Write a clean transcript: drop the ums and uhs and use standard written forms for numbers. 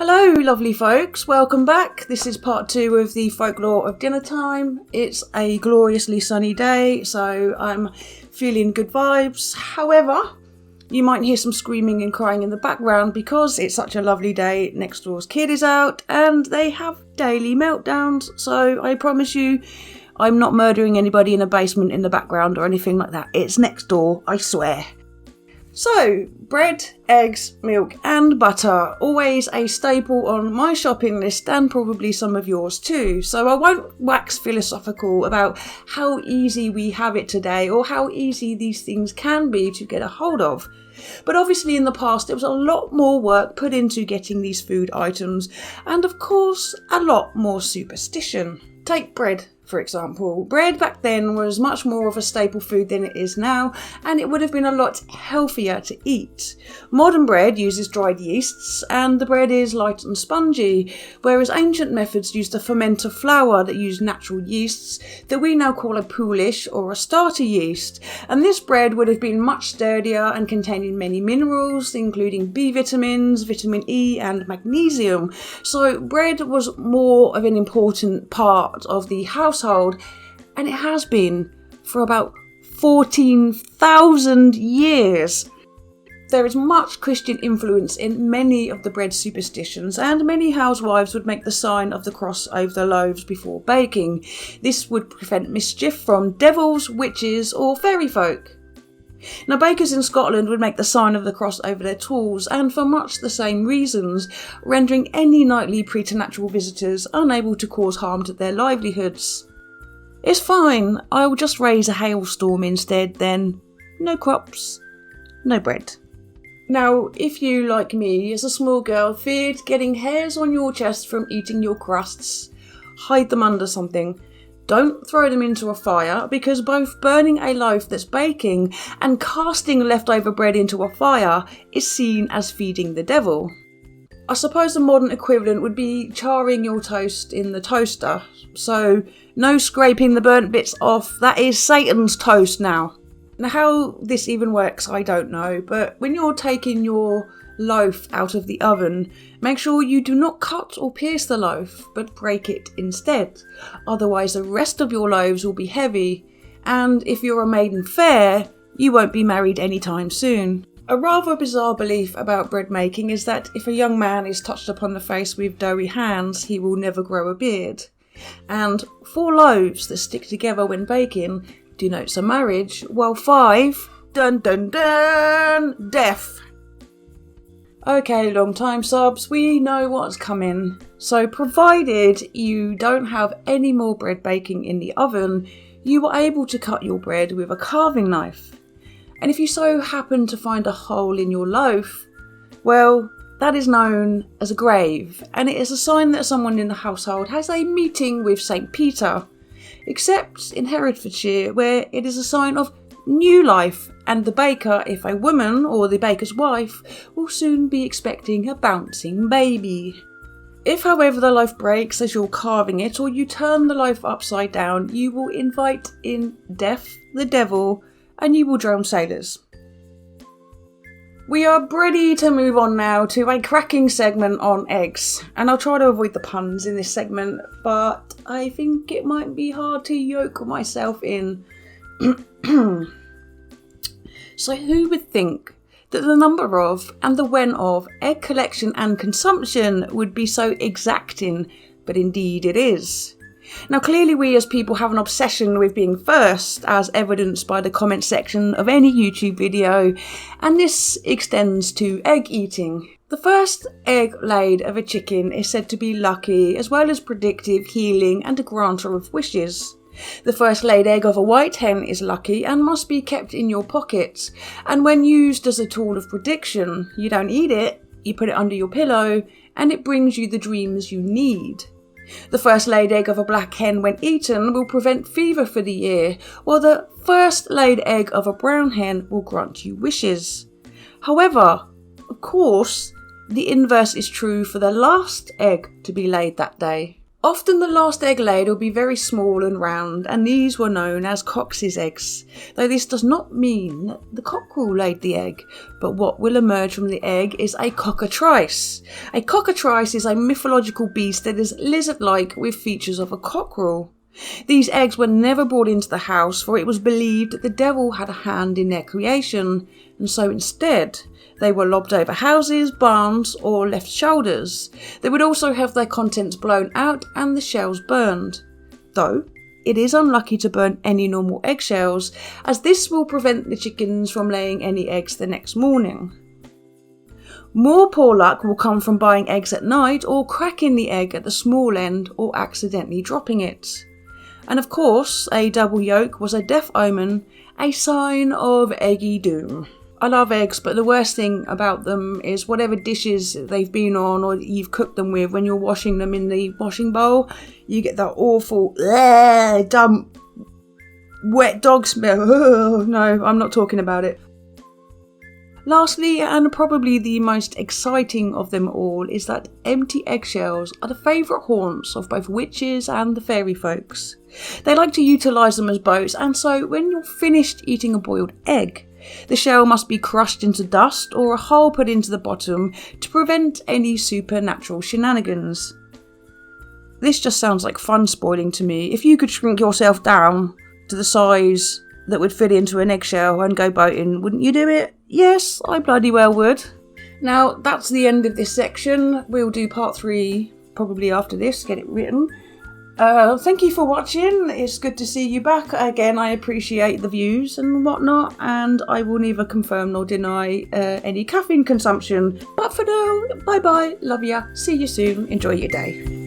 Hello lovely folks, welcome back. This is part 2 of the Folklore of Dinner time. It's a gloriously sunny day, so I'm feeling good vibes. However, you might hear some screaming and crying in the background because it's such a lovely day. Next door's kid is out and they have daily meltdowns, so I promise you I'm not murdering anybody in a basement in the background or anything like that. It's next door, I swear. So, bread, eggs, milk and butter, always a staple on my shopping list and probably some of yours too. So I won't wax philosophical about how easy we have it today or how easy these things can be to get a hold of. But obviously in the past there was a lot more work put into getting these food items and of course a lot more superstition. Take bread, for example. Bread back then was much more of a staple food than it is now, and it would have been a lot healthier to eat. Modern bread uses dried yeasts, and the bread is light and spongy, whereas ancient methods used a fermenter flour that used natural yeasts that we now call a poolish or a starter yeast. And this bread would have been much sturdier and containing many minerals, including B vitamins, vitamin E and magnesium. So bread was more of an important part of the household, and it has been for about 14,000 years. There is much Christian influence in many of the bread superstitions, and many housewives would make the sign of the cross over the loaves before baking. This would prevent mischief from devils, witches or fairy folk. Now, bakers in Scotland would make the sign of the cross over their tools, and for much the same reasons, rendering any nightly preternatural visitors unable to cause harm to their livelihoods. It's fine, I will just raise a hailstorm instead then. No crops, no bread. Now, if you, like me, as a small girl, feared getting hairs on your chest from eating your crusts, hide them under something. Don't throw them into a fire, because both burning a loaf that's baking and casting leftover bread into a fire is seen as feeding the devil. I suppose the modern equivalent would be charring your toast in the toaster. So, no scraping the burnt bits off, that is Satan's toast now. Now how this even works I don't know, but when you're taking your loaf out of the oven, make sure you do not cut or pierce the loaf, but break it instead. Otherwise the rest of your loaves will be heavy, and if you're a maiden fair, you won't be married anytime soon. A rather bizarre belief about bread making is that if a young man is touched upon the face with doughy hands, he will never grow a beard. And 4 loaves that stick together when baking denotes a marriage, while 5, dun dun dun, death. Okay, long time subs, we know what's coming. So provided you don't have any more bread baking in the oven, you are able to cut your bread with a carving knife. And if you so happen to find a hole in your loaf, well, that is known as a grave, and it is a sign that someone in the household has a meeting with St. Peter, except in Herefordshire, where it is a sign of new life, and the baker, if a woman or the baker's wife, will soon be expecting a bouncing baby. If, however, the loaf breaks as you're carving it, or you turn the loaf upside down, you will invite in death, the devil, and you will drown sailors. We are ready to move on now to a cracking segment on eggs, and I'll try to avoid the puns in this segment, but I think it might be hard to yoke myself in. So who would think that the number of and the when of egg collection and consumption would be so exacting, but indeed it is. Now clearly we as people have an obsession with being first, as evidenced by the comment section of any YouTube video, and this extends to egg eating. The first egg laid of a chicken is said to be lucky, as well as predictive, healing and a granter of wishes. The first laid egg of a white hen is lucky and must be kept in your pockets, and when used as a tool of prediction, you don't eat it, you put it under your pillow, and it brings you the dreams you need. The first laid egg of a black hen, when eaten, will prevent fever for the year, while the first laid egg of a brown hen will grant you wishes. However, of course, the inverse is true for the last egg to be laid that day. Often the last egg laid will be very small and round, and these were known as cock's eggs, though this does not mean that the cockerel laid the egg, but what will emerge from the egg is a cockatrice. A cockatrice is a mythological beast that is lizard-like with features of a cockerel. These eggs were never brought into the house, for it was believed that the devil had a hand in their creation, and so instead they were lobbed over houses, barns, or left shoulders. They would also have their contents blown out and the shells burned. Though, it is unlucky to burn any normal eggshells, as this will prevent the chickens from laying any eggs the next morning. More poor luck will come from buying eggs at night or cracking the egg at the small end or accidentally dropping it. And of course, a double yolk was a death omen, a sign of eggy doom. I love eggs, but the worst thing about them is whatever dishes they've been on or you've cooked them with, when you're washing them in the washing bowl, you get that awful, dump, wet dog smell. Oh, no, I'm not talking about it. Lastly, and probably the most exciting of them all, is that empty eggshells are the favourite haunts of both witches and the fairy folks. They like to utilise them as boats, and so when you're finished eating a boiled egg, the shell must be crushed into dust or a hole put into the bottom to prevent any supernatural shenanigans. This just sounds like fun spoiling to me. If you could shrink yourself down to the size that would fit into an eggshell and go boating, wouldn't you do it? Yes, I bloody well would. Now, that's the end of this section. We'll do part 3 probably after this, get it written. Thank you for watching. It's good to see you back. Again, I appreciate the views and whatnot, and I will neither confirm nor deny any caffeine consumption. But for now, bye bye, love ya, see you soon, enjoy your day.